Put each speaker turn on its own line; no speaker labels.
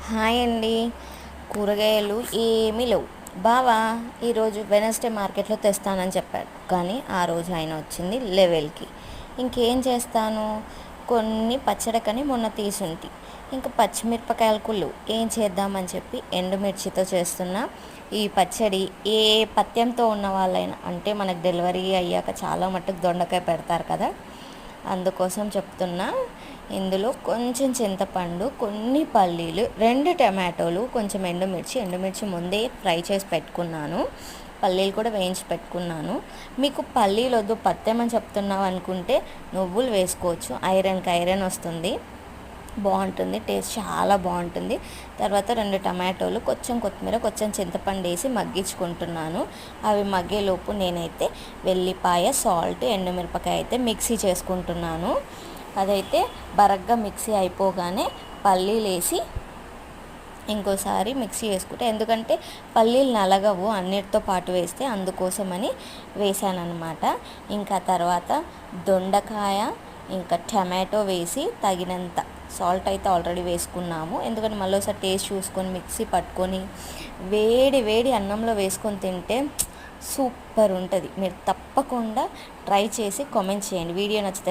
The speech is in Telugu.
హాయ్ అండి. కూరగాయలు ఏమీ లేవు. బావా ఈరోజు వెనస్డే మార్కెట్లో తెస్తానని చెప్పాడు, కానీ ఆ రోజు ఆయన వచ్చింది లెవెల్కి. ఇంకేం చేస్తాను, కొన్ని పచ్చడికని మొన్న తీసుంటి. ఇంకా పచ్చిమిరపకాయలు కుళ్ళు ఏం చేద్దామని చెప్పి ఎండుమిర్చితో చేస్తున్నా ఈ పచ్చడి. ఏ పథ్యంతో ఉన్న వాళ్ళైనా, అంటే మనకు డెలివరీ అయ్యాక చాలా మట్టుకు దొండకాయ పెడతారు కదా, అందుకోసం చెప్తున్నా. ఇందులో కొంచెం చింతపండు, కొన్ని పల్లీలు, 2 టమాటోలు, కొంచెం ఎండుమిర్చి ముందే ఫ్రై చేసి పెట్టుకున్నాను. పల్లీలు కూడా వేయించి పెట్టుకున్నాను. మీకు పల్లీలు వద్దు పత్తేమని చెప్తున్నావు అనుకుంటే నువ్వులు వేసుకోవచ్చు. ఐరన్కి ఐరన్ వస్తుంది, బాగుంటుంది, టేస్ట్ చాలా బాగుంటుంది. తర్వాత 2 టమాటోలు, కొంచెం కొత్తిమీర, కొంచెం చింతపండు వేసి మగ్గించుకుంటున్నాను. అవి మగ్గేలోపు నేనైతే వెల్లిపాయ, సాల్ట్, ఎండుమిరపకాయ అయితే మిక్సీ చేసుకుంటున్నాను. అదైతే బరగ్గా మిక్సీ అయిపోగానే పల్లీలు వేసి ఇంకోసారి మిక్సీ వేసుకుంటే, ఎందుకంటే పల్లీలు నలగవు అన్నిటితో పాటు వేస్తే, అందుకోసమని వేసానన్నమాట. ఇంకా తర్వాత దొండకాయ ఇంకా టమాటో వేసి తగినంత సాల్ట్ అయితే ఆల్రెడీ వేసుకున్నాము. ఎందుకంటే మళ్ళీ ఒకసారి టేస్ట్ చూసుకొని మిక్సీ పట్టుకొని వేడి వేడి అన్నంలో వేసుకొని తింటే సూపర్ ఉంటుంది. మీరు తప్పకుండా ట్రై చేసి కామెంట్ చేయండి. వీడియో నచ్చితే